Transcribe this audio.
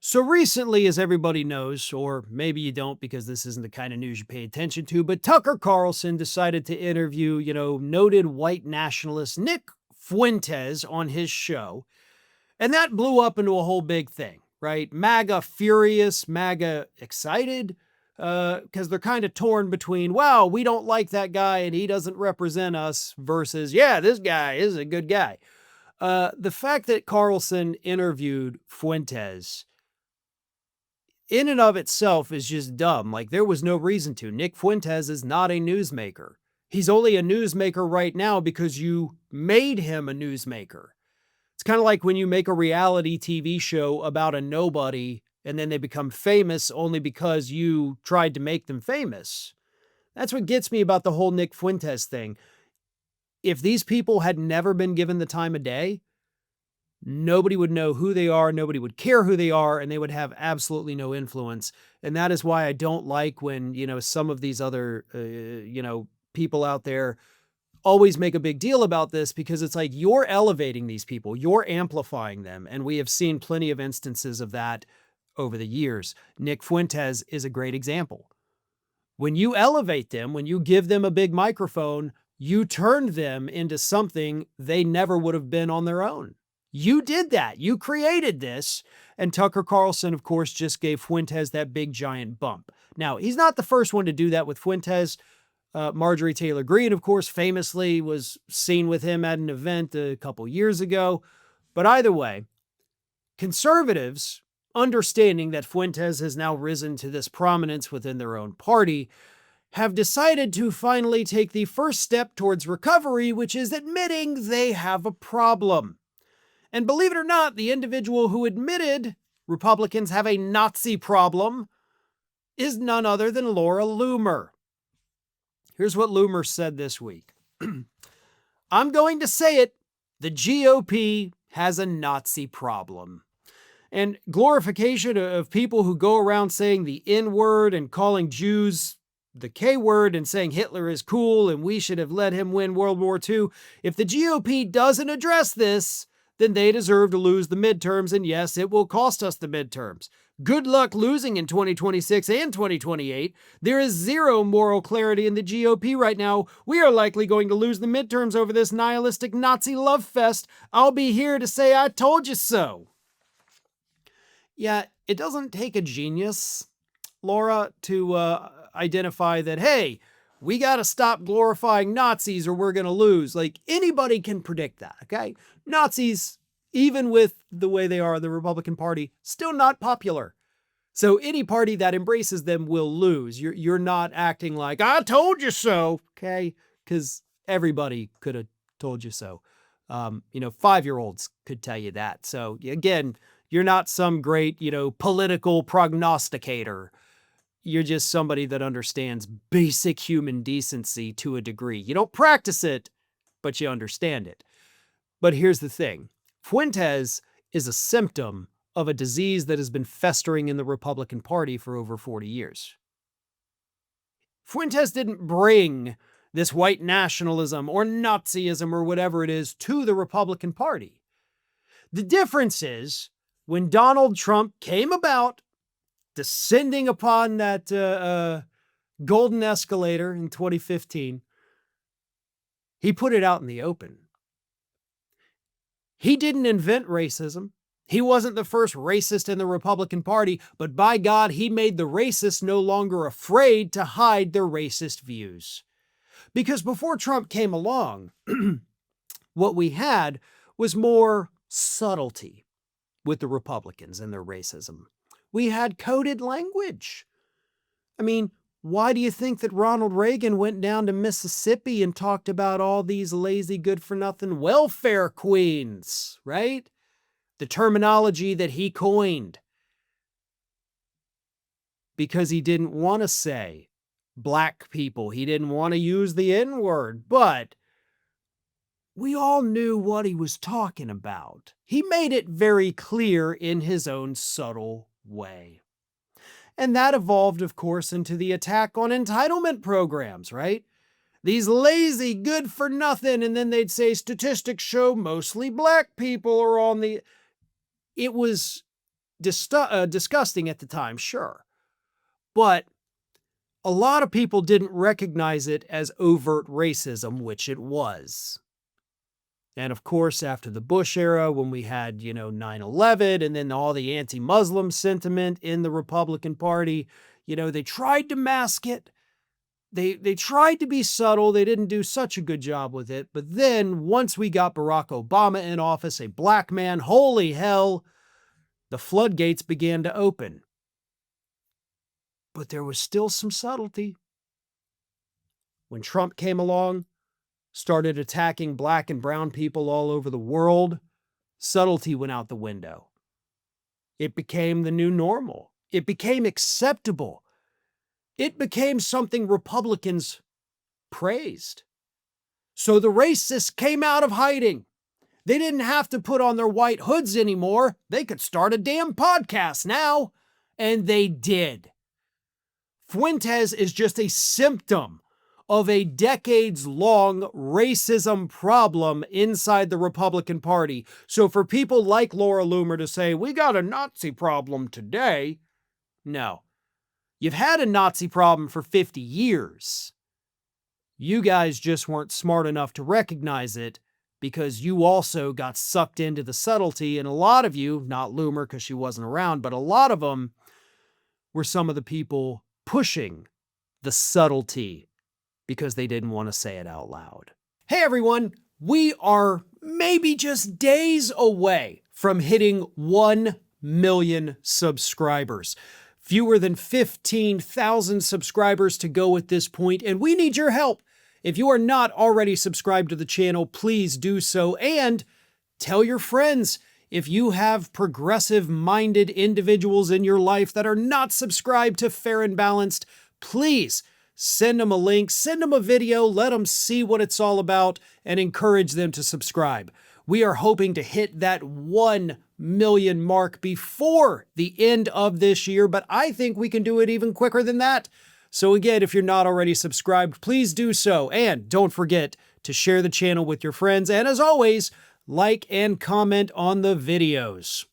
So recently, as everybody knows, or maybe you don't because this isn't the kind of news you pay attention to, but Tucker Carlson decided to interview, noted white nationalist Nick Fuentes on his show. And that blew up into a whole big thing, right? MAGA furious, MAGA excited, because they're kind of torn between, wow, we don't like that guy and he doesn't represent us, versus, yeah, this guy is a good guy. The fact that Carlson interviewed Fuentes in and of itself is just dumb. Like, there was no reason to. Nick Fuentes is not a newsmaker. He's only a newsmaker right now because you made him a newsmaker. It's kind of like when you make a reality TV show about a nobody and then they become famous only because you tried to make them famous. That's what gets me about the whole Nick Fuentes thing. If these people had never been given the time of day, nobody would know who they are, nobody would care who they are, and they would have absolutely no influence. And that is why I don't like when, some of these other, people out there always make a big deal about this, because it's like, you're elevating these people, you're amplifying them. And we have seen plenty of instances of that over the years. Nick Fuentes is a great example. When you elevate them, when you give them a big microphone, you turned them into something they never would have been on their own. You did that. You created this. And Tucker Carlson, of course, just gave Fuentes that big giant bump. Now, he's not the first one to do that with Fuentes. Marjorie Taylor Greene, of course, famously was seen with him at an event a couple years ago. But either way, conservatives, understanding that Fuentes has now risen to this prominence within their own party, have decided to finally take the first step towards recovery, which is admitting they have a problem. And believe it or not, the individual who admitted Republicans have a Nazi problem is none other than Laura Loomer. Here's what Loomer said this week. I'm going to say it. The GOP has a Nazi problem. And glorification of people who go around saying the N-word and calling Jews the K-word and saying Hitler is cool and we should have let him win World War II. If the GOP doesn't address this, then they deserve to lose the midterms. And yes, it will cost us the midterms. Good luck losing in 2026 and 2028. There is zero moral clarity in the GOP right now. We are likely going to lose the midterms over this nihilistic Nazi love fest. I'll be here to say I told you so. Yeah, it doesn't take a genius, Laura, to identify that, hey, we got to stop glorifying Nazis or we're going to lose. Like, anybody can predict that, okay? Nazis, even with the way they are in the Republican Party, still not popular. So any party that embraces them will lose. You're not acting like, I told you so, okay? Because everybody could have told you so. 5-year-olds could tell you that. So again, you're not some great, political prognosticator. You're just somebody that understands basic human decency to a degree. You don't practice it, but you understand it. But here's the thing. Fuentes is a symptom of a disease that has been festering in the Republican Party for over 40 years. Fuentes didn't bring this white nationalism or Nazism or whatever it is to the Republican Party. The difference is when Donald Trump came about, descending upon that golden escalator in 2015, he put it out in the open. He didn't invent racism. He wasn't the first racist in the Republican Party, but by God, he made the racists no longer afraid to hide their racist views. Because before Trump came along, what we had was more subtlety with the Republicans and their racism. We had coded language. I mean, why do you think that Ronald Reagan went down to Mississippi and talked about all these lazy, good-for-nothing welfare queens, right? The terminology that he coined. Because he didn't want to say black people. He didn't want to use the N-word, but we all knew what he was talking about. He made it very clear in his own subtle way. And that evolved, of course, into the attack on entitlement programs, right? These lazy, good for nothing, and then they'd say statistics show mostly black people are on the... It was disgusting at the time, sure. But a lot of people didn't recognize it as overt racism, which it was. And of course, after the Bush era, when we had, 9/11 and then all the anti-Muslim sentiment in the Republican Party, they tried to mask it. They tried to be subtle. They didn't do such a good job with it. But then once we got Barack Obama in office, a black man, holy hell, the floodgates began to open. But there was still some subtlety. When Trump came along, started attacking black and brown people all over the world, subtlety went out the window. It became the new normal. It became acceptable. It became something Republicans praised. So the racists came out of hiding. They didn't have to put on their white hoods anymore. They could start a damn podcast now. And they did. Fuentes is just a symptom of a decades-long racism problem inside the Republican Party. So for people like Laura Loomer to say, we got a Nazi problem today, no. You've had a Nazi problem for 50 years. You guys just weren't smart enough to recognize it because you also got sucked into the subtlety, and a lot of you, not Loomer because she wasn't around, but a lot of them were some of the people pushing the subtlety because they didn't want to say it out loud. Hey everyone, we are maybe just days away from hitting 1 million subscribers. Fewer than 15,000 subscribers to go at this point, and we need your help. If you are not already subscribed to the channel, please do so, and tell your friends. If you have progressive-minded individuals in your life that are not subscribed to Fair and Balanced, please send them a link, send them a video, let them see what it's all about, and encourage them to subscribe. We are hoping to hit that 1 million mark before the end of this year, but I think we can do it even quicker than that. So again, if you're not already subscribed, please do so. And don't forget to share the channel with your friends. And as always, like and comment on the videos.